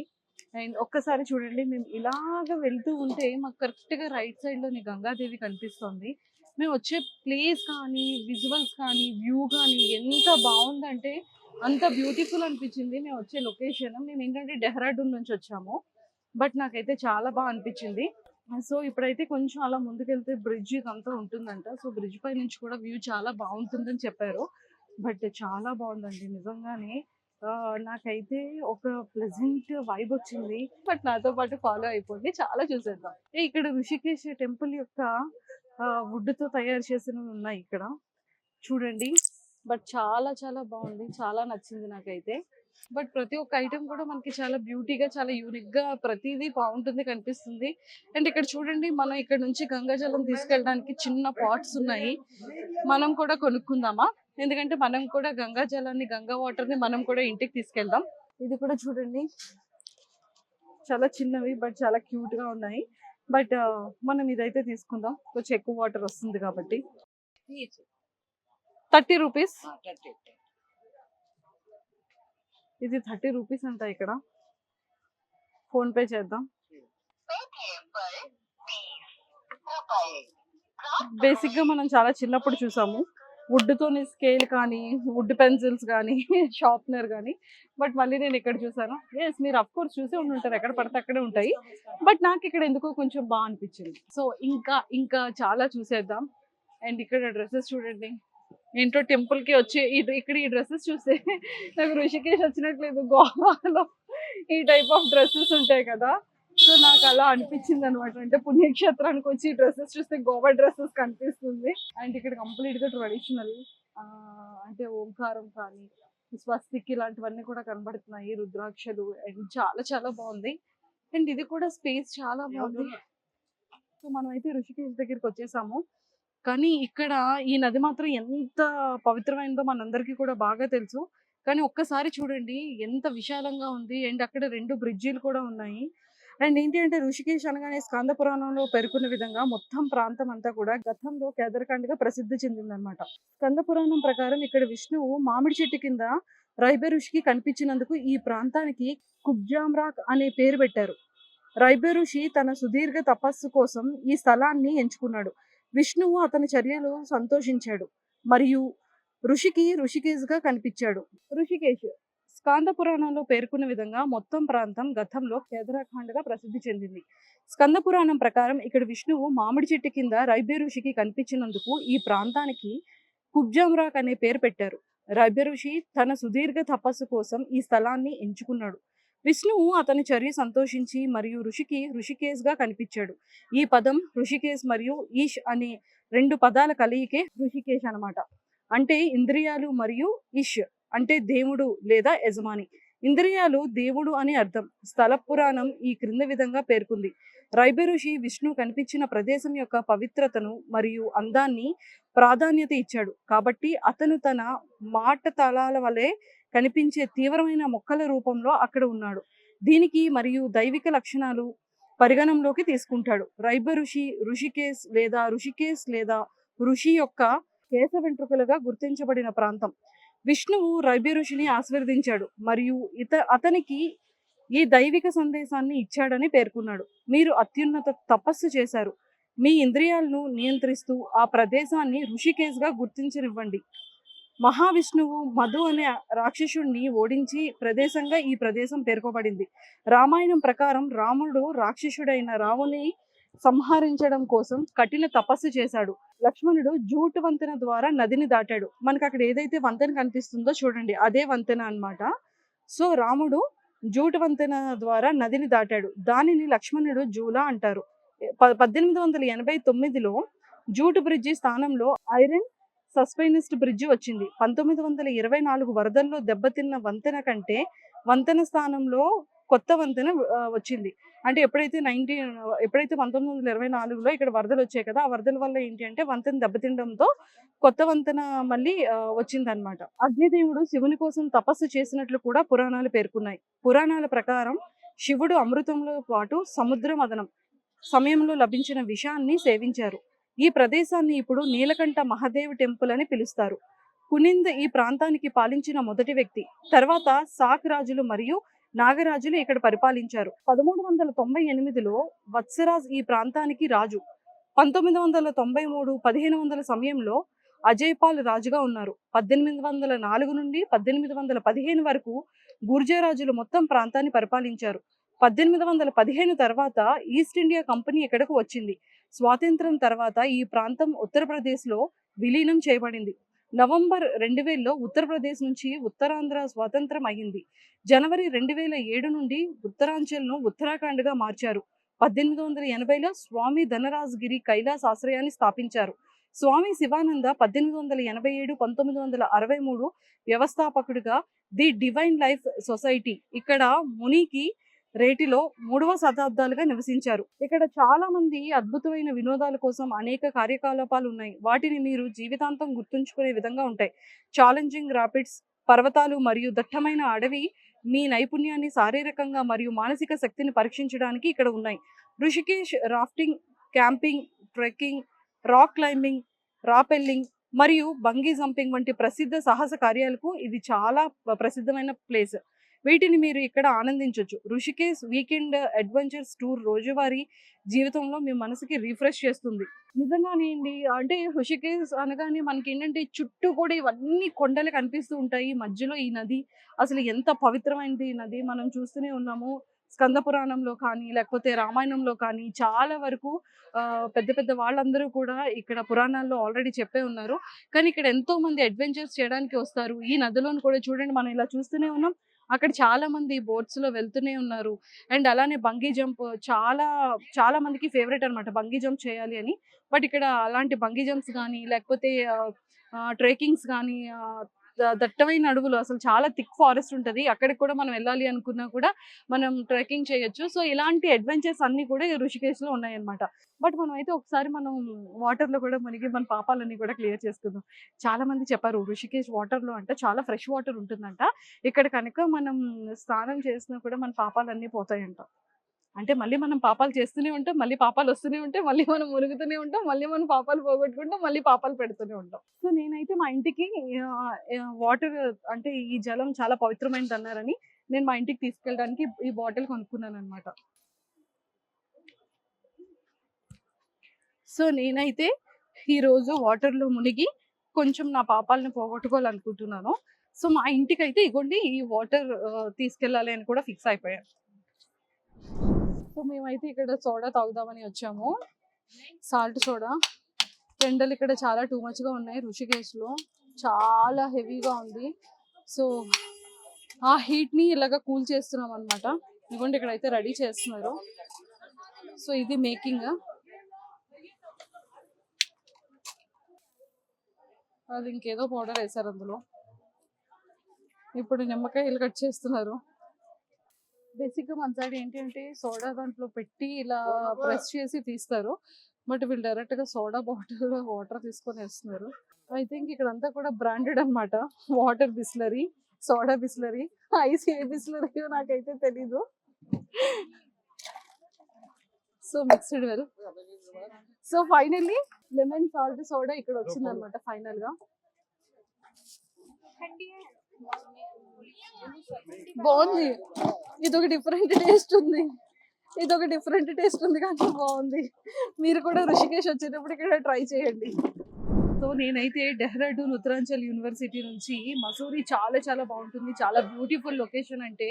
అండ్ ఒక్కసారి చూడండి మేము ఇలాగ వెళ్తూ ఉంటే మాకు కరెక్ట్‌గా రైట్ సైడ్‌లోని గంగాదేవి కనిపిస్తుంది. మేము వచ్చే ప్లేస్ కానీ, విజువల్స్ కానీ, వ్యూ కానీ ఎంత బావుందంటే అంత బ్యూటిఫుల్ అనిపించింది. మేము వచ్చే లొకేషన్. మేమేంటంటే డెహ్రాడూన్ నుంచి వచ్చాము. బట్ నాకైతే చాలా అనిపించింది. సో ఇప్పుడైతే కొంచెం అలా ముందుకెళ్తే బ్రిడ్జ్ ఇదంతా ఉంటుందంట. సో బ్రిడ్జ్ పై నుంచి కూడా వ్యూ చాలా బావుంటుందని చెప్పారు. బట్ చాలా బావుందండి నిజంగానే. నాకైతే ఒక ప్లెజెంట్ వైబొచ్చింది. బట్ నాతో పాటు ఫాలో అయిపోండి. చాలా చూసేద్దాం. ఇక్కడ ఋషికేశ్ టెంపుల్ యొక్క వుడ్‌తో తయారు చేసినవి ఉన్నాయి ఇక్కడ. చూడండి. బట్ చాలా చాలా బావుంది. చాలా నచ్చింది నాకైతే. బట్ ప్రతి ఒక్క ఐటెమ్ కూడా మనకి చాలా బ్యూటీగా, చాలా యూనిక్‌గా ప్రతీదీ బావుంటుంది కనిపిస్తుంది. అండ్ ఇక్కడ చూడండి మనం ఇక్కడ నుంచి గంగా జలం తీసుకెళ్ళడానికి చిన్న పాట్స్ ఉన్నాయి. మనం కూడా కొనుక్కుందామా? ఎందుకంటే మనం కూడా గంగా జలాన్ని, గంగా వాటర్‌ని మనం కూడా ఇంటికి తీసుకెళ్దాం. ఇది కూడా చూడండి. చాలా చిన్నవి బట్ చాలా క్యూట్‌గా ఉన్నాయి. బట్ మనం ఇదైతే తీసుకుందాం. కొంచెం ఎక్కువ వాటర్ వస్తుంది కాబట్టి. 30 రూపీస్. 30. ఇది 30 రూపీస్ అంట ఇక్కడ. ఫోన్ పే చేద్దాం. బేసిక్గా మనం చాలా చిన్నప్పుడు చూసాము వుడ్తోని స్కేల్ కానీ వుడ్ పెన్సిల్స్ కానీ షార్ప్నర్ కానీ. బట్ మళ్ళీ నేను ఇక్కడ చూసాను. ఎస్, మీరు అఫ్ కోర్స్ చూసే ఉంటుంటారు, ఎక్కడ పడితే అక్కడే ఉంటాయి. బట్ నాకు ఇక్కడ ఎందుకో కొంచెం బాగా అనిపించింది. సో ఇంకా ఇంకా చాలా చూసేద్దాం. అండ్ ఇక్కడ డ్రెస్సెస్ చూడండి. ఏంటో టెంపుల్కి వచ్చి ఇక్కడ ఈ డ్రెస్సెస్ చూస్తే నాకు ఋషికేశ్ వచ్చినట్లేదు. గోవాలో ఈ టైప్ ఆఫ్ డ్రెస్సెస్ ఉంటాయి కదా, సో నాకు అలా అనిపించింది అనమాట. అంటే పుణ్యక్షేత్రానికి వచ్చి డ్రెస్సెస్ చూస్తే గోవా డ్రెస్సెస్ కనిపిస్తుంది. అండ్ ఇక్కడ కంప్లీట్ గా ట్రెడిషనల్, అంటే ఓంకారం కానీ స్వస్తిక్ ఇలాంటివన్నీ కూడా కనబడుతున్నాయి, రుద్రాక్షలు. అండ్ చాలా చాలా బాగుంది. అండ్ ఇది కూడా స్పేస్ చాలా బాగుంది. సో మనం అయితే ఋషికేశ్ దగ్గరికి వచ్చేసాము. కానీ ఇక్కడ ఈ నది మాత్రం ఎంత పవిత్రమైనదో మనందరికీ కూడా బాగా తెలుసు. కానీ ఒక్కసారి చూడండి ఎంత విశాలంగా ఉంది. అండ్ అక్కడ 2 బ్రిడ్జిలు కూడా ఉన్నాయి. అండ్ ఏంటి అంటే ఋషికేశ్ అనగానే స్కంద పురాణంలో పేర్కొన్న విధంగా మొత్తం ప్రాంతం అంతా కూడా గతంలో కేదర్ఖండ్గా ప్రసిద్ధి చెందిందనమాట. స్కంద పురాణం ప్రకారం ఇక్కడ విష్ణువు మామిడి చెట్టు కింద రైబే ఋషికి కనిపించినందుకు ఈ ప్రాంతానికి కుబ్జామ్రాక్ అనే పేరు పెట్టారు. రైబే ఋషి తన సుదీర్ఘ తపస్సు కోసం ఈ స్థలాన్ని ఎంచుకున్నాడు. విష్ణువు అతని చర్యలు సంతోషించాడు మరియు ఋషికి ఋషికేశ్గా కనిపించాడు. ఋషికేశ్ స్కంద పురాణంలో పేర్కొన్న విధంగా మొత్తం ప్రాంతం గతంలో కేదారఖండ్గా ప్రసిద్ధి చెందింది. స్కంద పురాణం ప్రకారం ఇక్కడ విష్ణువు మామిడి చెట్టు కింద రైబే ఋషికి కనిపించినందుకు ఈ ప్రాంతానికి కుబ్జామ్రాక్ అనే పేరు పెట్టారు. రైబే ఋషి తన సుదీర్ఘ తపస్సు కోసం ఈ స్థలాన్ని ఎంచుకున్నాడు. విష్ణువు అతని చర్య సంతోషించి మరియు ఋషికి ఋషికేశ్గా కనిపించాడు. ఈ పదం ఋషికేశ్ మరియు ఈష్ అనే 2 పదాల కలయికే ఋషికేశ్ అనమాట. అంటే ఇంద్రియాలు మరియు ఇష్ అంటే దేవుడు లేదా యజమాని. ఇంద్రియాలు దేవుడు అని అర్థం. స్థల పురాణం ఈ క్రింద విధంగా పేర్కొంది. రైబే ఋషి విష్ణు కనిపించిన ప్రదేశం యొక్క పవిత్రతను మరియు అందాన్ని ప్రాధాన్యత ఇచ్చాడు. కాబట్టి అతను తన మాట తలాల వలె కనిపించే తీవ్రమైన మొక్కల రూపంలో అక్కడ ఉన్నాడు. దీనికి మరియు దైవిక లక్షణాలు పరిగణంలోకి తీసుకుంటాడు. రైబే ఋషి ఋషికేశ్ లేదా ఋషి యొక్క కేశ వెంట్రుకలుగా గుర్తించబడిన ప్రాంతం. విష్ణువు రైబే ఋషిని ఆశీర్వదించాడు మరియు అతనికి ఈ దైవిక సందేశాన్ని ఇచ్చాడని పేర్కొన్నాడు. మీరు అత్యున్నత తపస్సు చేశారు. మీ ఇంద్రియాలను నియంత్రిస్తూ ఆ ప్రదేశాన్ని ఋషికేశ్గా గుర్తించనివ్వండి. మహావిష్ణువు మధు అనే రాక్షసుడిని ఓడించి ప్రదేశంగా ఈ ప్రదేశం పేర్కొబడింది. రామాయణం ప్రకారం రాముడు రాక్షసుడైన రావణుని సంహరించడం కోసం కఠిన తపస్సు చేశాడు. లక్ష్మణుడు జూటు వంతెన ద్వారా నదిని దాటాడు. మనకు అక్కడ ఏదైతే వంతెన కనిపిస్తుందో చూడండి, అదే వంతెన అన్నమాట. సో రాముడు జూటు వంతెన ద్వారా నదిని దాటాడు. దానిని లక్ష్మణుడు జూలా అంటారు. 1889లో జూటు బ్రిడ్జి స్థానంలో ఐరన్ సస్పెన్స్డ్ బ్రిడ్జి వచ్చింది. 1924 వరదల్లో దెబ్బతిన్న వంతెన కంటే వంతెన స్థానంలో కొత్త వంతెన వచ్చింది. అంటే ఎప్పుడైతే 1924లో ఇక్కడ వరదలు వచ్చాయి కదా, ఆ వరదల వల్ల ఏంటి అంటే వంతెన దెబ్బతినడంతో కొత్త వంతెన మళ్ళీ వచ్చిందనమాట. అగ్నిదేవుడు శివుని కోసం తపస్సు చేసినట్లు కూడా పురాణాలు పేర్కొన్నాయి. పురాణాల ప్రకారం శివుడు అమృతంలో పాటు సముద్ర మదనం సమయంలో లభించిన విషాన్ని సేవించారు. ఈ ప్రదేశాన్ని ఇప్పుడు నీలకంఠ మహాదేవ్ టెంపుల్ అని పిలుస్తారు. కునింద్ ఈ ప్రాంతానికి పాలించిన మొదటి వ్యక్తి. తర్వాత సాక్ రాజులు మరియు నాగరాజులు ఇక్కడ పరిపాలించారు. 1398లో వత్సరాజ్ ఈ ప్రాంతానికి రాజు. 1993 1500 సమయంలో అజయ్పాల్ రాజుగా ఉన్నారు. 1804 నుండి 1815 వరకు గుర్జరాజులు మొత్తం ప్రాంతాన్ని పరిపాలించారు. 1815 తర్వాత ఈస్ట్ ఇండియా కంపెనీ ఇక్కడకు వచ్చింది. స్వాతంత్రం తర్వాత ఈ ప్రాంతం ఉత్తరప్రదేశ్లో విలీనం చేయబడింది. నవంబర్ 2000లో ఉత్తరప్రదేశ్ నుంచి ఉత్తరాంధ్ర స్వాతంత్రం అయ్యింది. జనవరి 2007 నుండి ఉత్తరాంచల్ను ఉత్తరాఖండ్గా మార్చారు. 1880లో స్వామి ధనరాజ్గిరి కైలాస్ ఆశ్రయాన్ని స్థాపించారు. స్వామి శివానంద 1887-1963 వ్యవస్థాపకుడిగా ది డివైన్ లైఫ్ సొసైటీ ఇక్కడ మునికి రేటిలో 3వ శతాబ్దాలుగా నివసించారు. ఇక్కడ చాలా మంది అద్భుతమైన వినోదాల కోసం అనేక కార్యకలాపాలు ఉన్నాయి. వాటిని మీరు జీవితాంతం గుర్తుంచుకునే విధంగా ఉంటాయి. ఛాలెంజింగ్ రాపిడ్స్, పర్వతాలు మరియు దట్టమైన అడవి మీ నైపుణ్యాన్ని శారీరకంగా మరియు మానసిక శక్తిని పరీక్షించడానికి ఇక్కడ ఉన్నాయి. Rishikesh rafting, camping, trekking, rock climbing, rappelling మరియు బంగీ జంపింగ్ వంటి ప్రసిద్ధ సాహస కార్యాలకు ఇది చాలా ప్రసిద్ధమైన ప్లేస్. వీటిని మీరు ఇక్కడ ఆనందించొచ్చు. ఋషికేశ్ వీకెండ్ అడ్వెంచర్స్ టూర్ రోజువారీ జీవితంలో మీ మనసుకి రిఫ్రెష్ చేస్తుంది. నిజంగానే అండి. అంటే ఋషికేశ్ అనగానే మనకేంటంటే చుట్టూ కూడా ఇవన్నీ కొండలు కనిపిస్తూ ఉంటాయి. మధ్యలో ఈ నది అసలు ఎంత పవిత్రమైనది ఈ నది. మనం చూస్తూనే ఉన్నాము. స్కంద పురాణంలో కానీ, లేకపోతే రామాయణంలో కానీ చాలా వరకు పెద్ద పెద్ద వాళ్ళందరూ కూడా ఇక్కడ పురాణాల్లో ఆల్రెడీ చెప్పే ఉన్నారు. కానీ ఇక్కడ ఎంతోమంది అడ్వెంచర్స్ చేయడానికి వస్తారు. ఈ నదిలోను కూడా చూడండి మనం ఇలా చూస్తూనే ఉన్నాం. అక్కడ చాలా మంది బోట్స్‌లో వెళ్తూనే ఉన్నారు. అండ్ అలానే బంగీ జంప్ చాలా చాలా మందికి ఫేవరెట్ అనమాట బంగీ జంప్ చేయాలి అని. బట్ ఇక్కడ అలాంటి బంగీ జంప్స్ గానీ, లేకపోతే ట్రెక్కింగ్స్ గానీ దట్టమైన అడవులు అసలు చాలా థిక్ ఫారెస్ట్ ఉంటది. అక్కడికి కూడా మనం వెళ్ళాలి అనుకున్నా కూడా మనం ట్రెక్కింగ్ చేయొచ్చు. సో, ఇలాంటి అడ్వెంచర్స్ అన్నీ కూడా ఈ ఋషికేశ్‌లో ఉన్నాయన్నమాట. బట్ మనమైతే ఒకసారి మనం వాటర్‌లో కూడా మునిగి మన పాపాలన్నీ కూడా క్లియర్ చేసుకుందాం. చాలా మంది చెప్పారు ఋషికేశ్ వాటర్‌లో అంట చాలా ఫ్రెష్ వాటర్ ఉంటుందంట. ఇక్కడ కనుక మనం స్నానం చేసినా కూడా మన పాపాలన్నీ పోతాయంట. అంటే మళ్ళీ మనం పాపాలు చేస్తూనే ఉంటాం. మళ్ళీ పాపాలు వస్తూనే ఉంటాయి. మళ్ళీ మనం మునుగుతూనే ఉంటాం. మళ్ళీ మనం పాపాలు పోగొట్టుకుంటాం. మళ్ళీ పాపాలు పెడుతూనే ఉంటాం. సో నేనైతే మా ఇంటికి వాటర్ అంటే ఈ జలం చాలా పవిత్రమైనదన్నారని నేను మా ఇంటికి తీసుకెళ్ళడానికి ఈ బాటిల్ కొనుక్కున్నాననమాట. సో నేనైతే ఈరోజు వాటర్‌లో మునిగి కొంచెం నా పాపాలను పోగొట్టుకోవాలనుకుంటున్నాను. సో మా ఇంటికైతే ఇగోండి ఈ వాటర్ తీసుకెళ్ళాలి అని కూడా ఫిక్స్ అయిపోయాను. సో మేమైతే ఇక్కడ సోడా తాగుదామని వచ్చాము. Salt soda. ఎండలు ఇక్కడ చాలా టూ మచ్‌గా ఉన్నాయి ఋషికేశ్‌లో. చాలా హెవీగా ఉంది. సో ఆ హీట్‌ని ఇలాగ కూల్ చేస్తున్నాం అనమాట. ఇదిగోండి ఇక్కడైతే రెడీ చేస్తున్నారు. సో ఇది మేకింగ్. అది ఇంకేదో పౌడర్ వేశారు అందులో. ఇప్పుడు నిమ్మకాయలు కట్ చేస్తున్నారు. బేసిక్‌గా మన సైడ్ ఏంటి అంటే సోడా దాంట్లో పెట్టి ఇలా ప్రెస్ చేసి తీస్తారు. బట్ వీళ్ళు డైరెక్ట్‌గా సోడా బాటిల్‌లో వాటర్ తీసుకొని వేస్తున్నారు. ఐ థింక్ ఇక్కడంతా కూడా బ్రాండెడ్ అనమాట. Water Bisleri, soda Bisleri, ice ఏ బిస్లరీయో నాకైతే తెలీదు. So mixed well. So finally lemon salt soda ఇక్కడ వచ్చిందనమాట ఫైనల్‌గా. బాగుంది. ఇదొక డిఫరెంట్ టేస్ట్ ఉంది. కానీ బాగుంది. మీరు కూడా ఋషికేశ్ వచ్చేటప్పుడు ఇక్కడ ట్రై చేయండి. సో నేనైతే డెహ్రాడూన్ ఉత్తరాంచల్ యూనివర్సిటీ నుంచి మసూరి చాలా చాలా బాగుంటుంది. చాలా బ్యూటిఫుల్ లొకేషన్ అంటే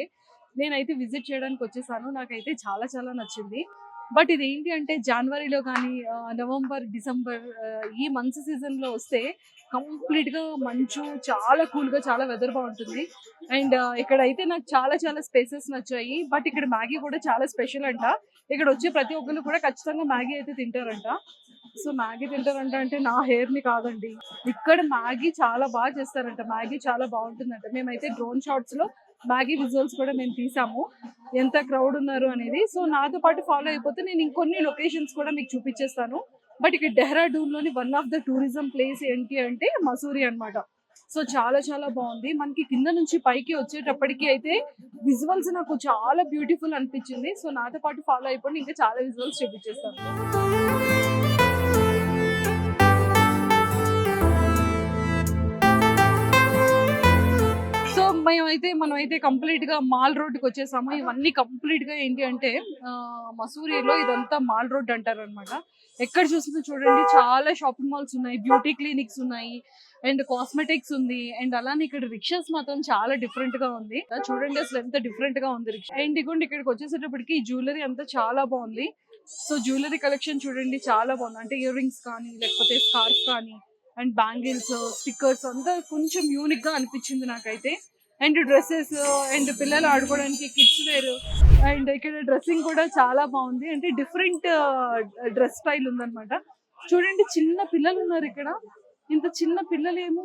నేనైతే విజిట్ చేయడానికి వచ్చేసాను. నాకైతే చాలా చాలా నచ్చింది. బట్ ఇదేంటి అంటే జనవరిలో కానీ నవంబర్, డిసెంబర్ ఈ మంత్స్ సీజన్‌లో వస్తే కంప్లీట్‌గా మంచు చాలా కూల్‌గా చాలా వెదర్ బాగుంటుంది. అండ్ ఇక్కడైతే నాకు చాలా చాలా స్పేసెస్ నచ్చాయి. బట్ ఇక్కడ మ్యాగీ కూడా చాలా స్పెషల్ అంట. ఇక్కడ వచ్చే ప్రతి ఒక్కళ్ళు కూడా ఖచ్చితంగా మ్యాగీ అయితే తింటారంట. సో మ్యాగీ తింటారంట అంటే నా హెయిర్‌ని కాదండి. ఇక్కడ మ్యాగీ చాలా బాగా చేస్తారంట. మ్యాగీ చాలా బాగుంటుందంట. మేమైతే డ్రోన్ షాట్స్‌లో మ్యాగీ విజువల్స్ కూడా మేము తీసాము. ఎంత క్రౌడ్ ఉన్నారు అనేది. సో నాతో పాటు ఫాలో అయిపోతే నేను ఇంకొన్ని లొకేషన్స్ కూడా మీకు చూపించేస్తాను. బట్ ఇక్కడ డెహ్రాడూన్‌లోని one of the tourism place ఏంటి అంటే మసూరి అనమాట. సో చాలా చాలా బాగుంది. మనకి కింద నుంచి పైకి వచ్చేటప్పటికి అయితే విజువల్స్ నాకు చాలా బ్యూటిఫుల్ అనిపించింది. సో నాతో పాటు ఫాలో అయిపోయి ఇంకా చాలా విజువల్స్ చూపించేస్తాను. మనమైతే కంప్లీట్ గా మాల్ రోడ్డుకి వచ్చేసాము. ఇవన్నీ కంప్లీట్ గా ఏంటి అంటే మసూరిలో ఇదంతా మాల్ రోడ్ అంటారు అనమాట. ఎక్కడ చూసినా చూడండి చాలా షాపింగ్ మాల్స్ ఉన్నాయి, బ్యూటీ క్లినిక్స్ ఉన్నాయి, అండ్ కాస్మెటిక్స్ ఉంది. అండ్ అలానే ఇక్కడ రిక్షాస్ మాత్రం చాలా డిఫరెంట్ గా ఉంది. చూడండి అసలు ఎంత డిఫరెంట్ గా ఉంది రిక్షా. అండ్ ఇగోండి ఇక్కడికి వచ్చేసేటప్పటికి జ్యువెలరీ అంతా చాలా బాగుంది. సో జ్యువెలరీ కలెక్షన్ చూడండి చాలా బాగుంది. అంటే ఇయర్ రింగ్స్ కానీ, లేకపోతే స్కార్ఫ్ కానీ, అండ్ బ్యాంగిల్స్, స్టిక్కర్స్ అంతా కొంచెం యూనిక్ గా అనిపించింది నాకైతే. అండ్ డ్రెస్సెస్, అండ్ పిల్లలు ఆడుకోవడానికి కిడ్స్ వేర్, అండ్ ఇక్కడ డ్రెస్సింగ్ కూడా చాలా బాగుంది. అంటే డిఫరెంట్ డ్రెస్ స్టైల్ ఉందన్నమాట. చూడండి చిన్న పిల్లలు ఉన్నారు ఇక్కడ. ఇంత చిన్న పిల్లలేమో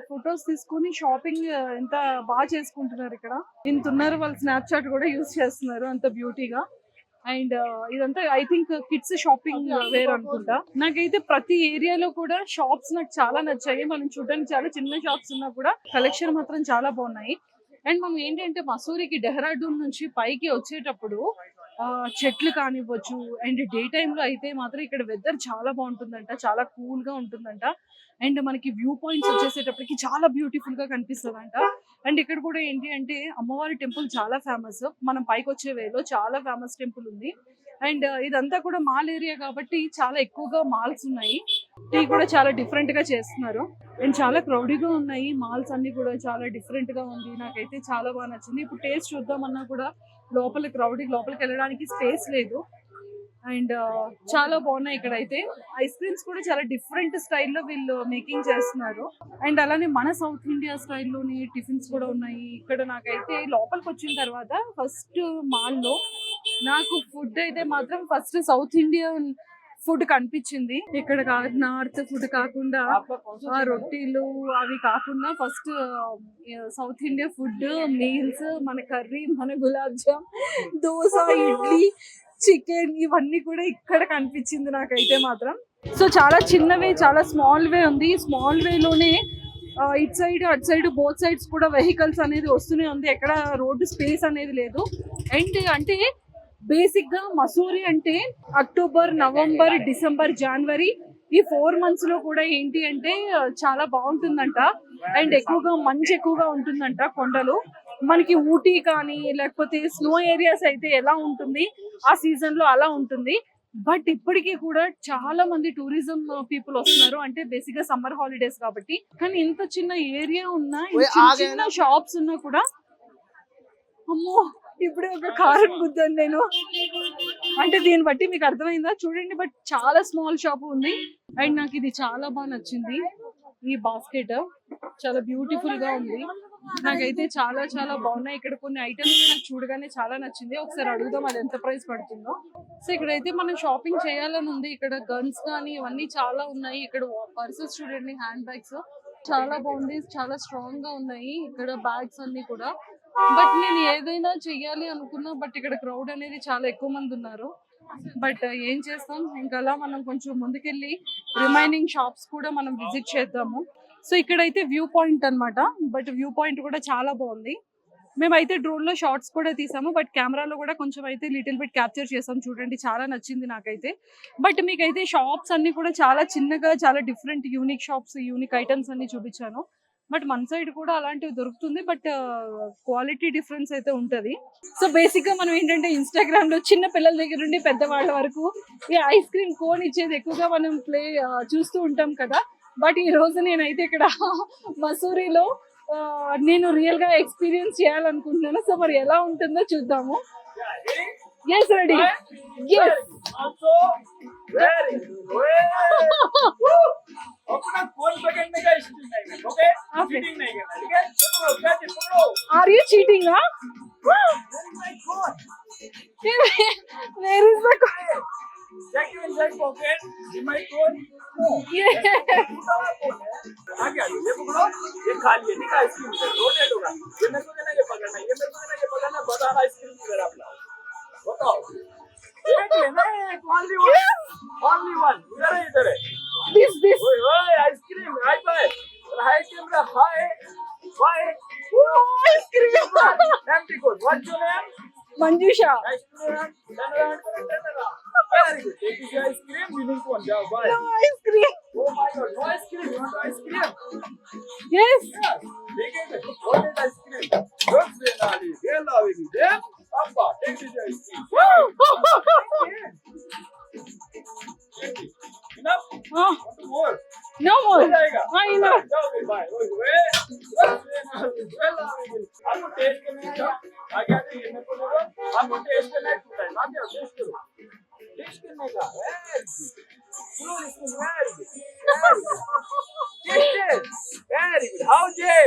ఫొటోస్ తీసుకొని షాపింగ్ ఎంత బాగా చేసుకుంటున్నారు ఇక్కడ. ఇంత ఉన్నారు, వాళ్ళు స్నాప్చాట్ కూడా యూజ్ చేస్తున్నారు అంత బ్యూటీగా. అండ్ ఇదంతా I think kids shopping wear అనుకుంటా. నాకైతే ప్రతి ఏరియాలో కూడా షాప్స్ నాకు చాలా నచ్చాయి. మనం చూడడానికి చాలా చిన్న షాప్స్ ఉన్నా కూడా కలెక్షన్ మాత్రం చాలా బాగున్నాయి. అండ్ మనం ఏంటంటే మసూరికి డెహ్రాడూన్ నుంచి పైకి వచ్చేటప్పుడు చెట్లు కానివ్వచ్చు, అండ్ డే టైంలో అయితే మాత్రం ఇక్కడ వెదర్ చాలా బాగుంటుందంట, చాలా కూల్ గా ఉంటుందంట. అండ్ మనకి వ్యూ పాయింట్స్ వచ్చేసేటప్పటికి చాలా బ్యూటిఫుల్ గా కనిపిస్తుంది అంట. అండ్ ఇక్కడ కూడా ఏంటి అంటే అమ్మవారి టెంపుల్ చాలా ఫేమస్, మనం పైకి వచ్చే వేలో చాలా ఫేమస్ టెంపుల్ ఉంది. అండ్ ఇదంతా కూడా మాల్ ఏరియా కాబట్టి చాలా ఎక్కువగా మాల్స్ ఉన్నాయి. టీ కూడా చాలా డిఫరెంట్ గా చేస్తున్నారు అండ్ చాలా క్రౌడీగా ఉన్నాయి. మాల్స్ అన్ని కూడా చాలా డిఫరెంట్ గా ఉంది, నాకైతే చాలా బాగా నచ్చింది. ఇప్పుడు టేస్ట్ చూద్దామన్నా కూడా లోపలికి వెళ్ళడానికి స్పేస్ లేదు. అండ్ చాలా బాగున్నాయి ఇక్కడ అయితే. ఐస్ క్రీమ్స్ కూడా చాలా డిఫరెంట్ స్టైల్లో వీళ్ళు మేకింగ్ చేస్తున్నారు. అండ్ అలానే మన సౌత్ ఇండియా స్టైల్లోని టిఫిన్స్ కూడా ఉన్నాయి ఇక్కడ. నాకైతే లోపలికి వచ్చిన తర్వాత ఫస్ట్ మాల్లో నాకు ఫుడ్ అయితే మాత్రం ఫస్ట్ సౌత్ ఇండియన్ ఫుడ్ కనిపించింది. ఇక్కడ నార్త్ ఫుడ్ కాకుండా ఆ రొట్టెలు అవి కాకుండా first south India food meals, మన కర్రీ, మన గులాబ్ జామ్, దోశ, ఇడ్లీ, చికెన్ ఇవన్నీ కూడా ఇక్కడ కనిపించింది నాకైతే మాత్రం. సో చాలా చిన్నవే, చాలా స్మాల్ వే ఉంది. స్మాల్ వేలోనే ఇటు సైడ్ అటు సైడ్ బోత్ సైడ్స్ కూడా వెహికల్స్ అనేది వస్తూనే ఉంది. ఎక్కడ రోడ్డు స్పేస్ అనేది లేదు. అండ్ అంటే బేసిక్ గా మసూరి అంటే అక్టోబర్, నవంబర్, డిసెంబర్, జనవరి ఈ 4 months లో కూడా ఏంటి అంటే చాలా బాగుంటుందంట. అండ్ ఎక్కువగా మంచు ఎక్కువగా ఉంటుందంట కొండలు. మనకి ఊటీ కానీ లేకపోతే స్నో ఏరియాస్ అయితే ఎలా ఉంటుంది ఆ సీజన్ లో అలా ఉంటుంది. బట్ ఇప్పటికీ కూడా చాలా మంది టూరిజం పీపుల్ వస్తున్నారు, అంటే బేసిక్ గా సమ్మర్ హాలిడేస్ కాబట్టి. కానీ ఇంత చిన్న ఏరియా ఉన్నా, చిన్న షాప్స్ ఉన్నా కూడా అమ్మో ఇప్పుడే ఒక కారం గుద్దాను నేను. అంటే దీన్ని బట్టి మీకు అర్థమైందా చూడండి. బట్ చాలా స్మాల్ షాప్ ఉంది. అండ్ నాకు ఇది చాలా బాగా నచ్చింది. ఈ బాస్కెట్ చాలా బ్యూటిఫుల్ గా ఉంది, నాకైతే చాలా చాలా బాగున్నాయి. ఇక్కడ కొన్ని ఐటమ్స్ నాకు చూడగానే చాలా నచ్చింది. ఒకసారి అడుగుదాం అది ఎంత ప్రైస్ పడుతుందో. సో ఇక్కడైతే మనం షాపింగ్ చేయాలని ఉంది. ఇక్కడ గన్స్ కానీ ఇవన్నీ చాలా ఉన్నాయి. ఇక్కడ పర్సెస్ చూడండి, హ్యాండ్ బ్యాగ్స్ చాలా బాగుంది, చాలా స్ట్రాంగ్ గా ఉన్నాయి ఇక్కడ బ్యాగ్స్ అన్ని కూడా. బట్ నేను ఏదైనా చెయ్యాలి అనుకున్నా, బట్ ఇక్కడ క్రౌడ్ అనేది చాలా ఎక్కువ మంది ఉన్నారు. బట్ ఏం చేస్తాం, ఇంకా అలా మనం కొంచెం ముందుకెళ్ళి రిమైనింగ్ షాప్స్ కూడా మనం విజిట్ చేద్దాము. సో ఇక్కడైతే వ్యూ పాయింట్ అన్నమాట. బట్ వ్యూ పాయింట్ కూడా చాలా బాగుంది. మేమైతే డ్రోన్ లో షార్ట్స్ కూడా తీసాము, బట్ కెమెరాలో కూడా కొంచెం అయితే లిటిల్ బిట్ క్యాప్చర్ చేసాం. చూడండి చాలా నచ్చింది నాకైతే. బట్ మీకైతే షాప్స్ అన్ని కూడా చాలా చిన్నగా, చాలా different unique shops, unique items అన్ని చూపించాను. బట్ మన సైడ్ కూడా అలాంటివి దొరుకుతుంది, బట్ క్వాలిటీ డిఫరెన్స్ అయితే ఉంటది. సో బేసిక్ గా మనం ఏంటంటే ఇన్స్టాగ్రామ్ లో చిన్న పిల్లల దగ్గర నుండి పెద్దవాళ్ళ వరకు ఈ ఐస్ క్రీమ్ కోన్ ఇచ్చేది ఎక్కువగా మనం చూస్తూ ఉంటాం కదా. బట్ ఈ రోజు నేనైతే ఇక్కడ మసూరిలో నేను రియల్ గా ఎక్స్పీరియన్స్ చేయాలనుకుంటున్నాను. సో మరి ఎలా ఉంటుందో చూద్దాము. Yes ready, yes Are you cheating? Huh? Where is the cone? Check your inside pocket. In my cone? No. Yeah. आ गया ये पकड़ो, ये खा लिए, ठीक है आइसक्रीम से रोटेट होगा। ये मेरे को देना, ये पकड़ना, ये मेरे को देना, ये पकड़ना, बताना आइसक्रीम किधर है अपना, बताओ। एक लेना है, only one, इधर है। This. ओए ओए आइसक्रीम, हाई फाई, आइसक्रीम का hi fi, Ice cream. empty cone. What's your name? Manjusha. Nice to meet you. Very good. Take this ice cream, winning one. Go bye. No ice cream. Oh my God, no ice cream. You want ice cream? Yes. Yes. Take it. What is ice cream? Don't say Nali. They love it. Then, Papa, take this ice cream. Take it. Enough? Oh, Want more? no more. हो जाएगा. I know. जाओ फिर bye. ओए ओए. Don't say Nali. They love it. आपको test करने का आ गया तो ये मेरे को दे दो. आपको टेस्ट करना है टू टाइम. आ गया टेस्ट करो. टेस्ट करने का. Very good. Slow listen. Very good. Very good. Taste it. Very good. How Jay?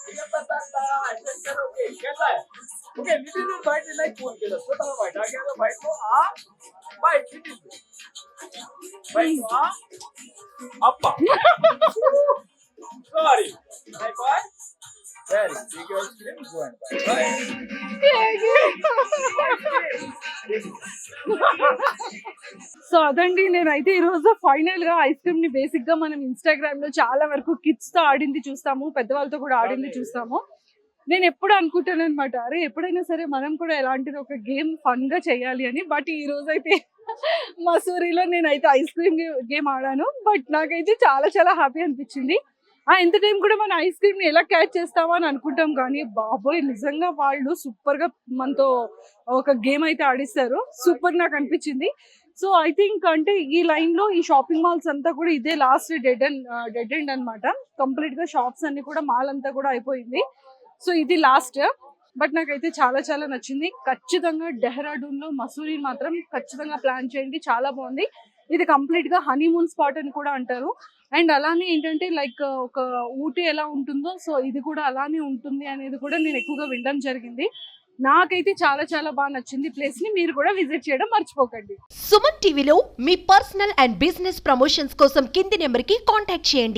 मुझे पता था. टेस्ट करोगे. कैसा है? Okay, little bit bite is like phone के लिए. छोटा सा bite. आ गया तो bite को आ. Bite little bit. Bite को आ. Appa. Sorry. Bye bye. Very good. Take your ice cream. Go and bye. So అదండి, నేనైతే ఈ రోజు ఫైనల్ గా ఐస్ క్రీమ్ ని బేసిక్ గా మనం ఇన్స్టాగ్రామ్ లో చాలా వరకు కిడ్స్ తో ఆడింది చూస్తాము, పెద్దవాళ్ళతో కూడా ఆడింది చూస్తాము. నేను ఎప్పుడు అనుకుంటాను అనమాట, అరే ఎప్పుడైనా సరే మనం కూడా ఎలాంటిది ఒక గేమ్ ఫన్ గా చేయాలి అని. బట్ ఈ రోజు అయితే మసూరిలో నేనైతే ఐస్ క్రీమ్ గేమ్ ఆడాను. బట్ నాకైతే చాలా చాలా హ్యాపీ అనిపించింది. ఎంత టైం కూడా మన ఐస్ క్రీమ్ ని ఎలా క్యాచ్ చేస్తామా అని అనుకుంటాం, కానీ బాబోయ్ నిజంగా వాళ్ళు సూపర్ గా మనతో ఒక గేమ్ అయితే ఆడిస్తారు. సూపర్ నాకు అనిపించింది. సో ఐ థింక్ అంటే ఈ లైన్ లో ఈ షాపింగ్ మాల్స్ అంతా కూడా ఇదే లాస్ట్ డెడ్ ఎండ్ అనమాట. కంప్లీట్ గా షాప్స్ అన్ని కూడా మాల్ అంతా కూడా అయిపోయింది. సో ఇది లాస్ట్. బట్ నాకైతే చాలా చాలా నచ్చింది. ఖచ్చితంగా డెహ్రాడూన్ లో మసూరి మాత్రం ఖచ్చితంగా ప్లాన్ చేయండి, చాలా బాగుంది. ఇది కంప్లీట్ గా హనీమూన్ స్పాట్ అని కూడా అంటారు. అండ్ అలానే ఏంటంటే లైక్ ఒక ఊటీ ఎలా ఉంటుందో సో ఇది కూడా అలానే ఉంటుంది అనేది కూడా నేను ఎక్కువగా వినడం జరిగింది. నాకైతే చాలా చాలా బాగా నచ్చింది. ప్లేస్ ని మీరు కూడా విజిట్ చేయడం మర్చిపోకండి. సుమన్ టీవీలో మీ పర్సనల్ అండ్ బిజినెస్ ప్రమోషన్స్ కోసం కింది నెంబర్ కి కాంటాక్ట్ చేయండి.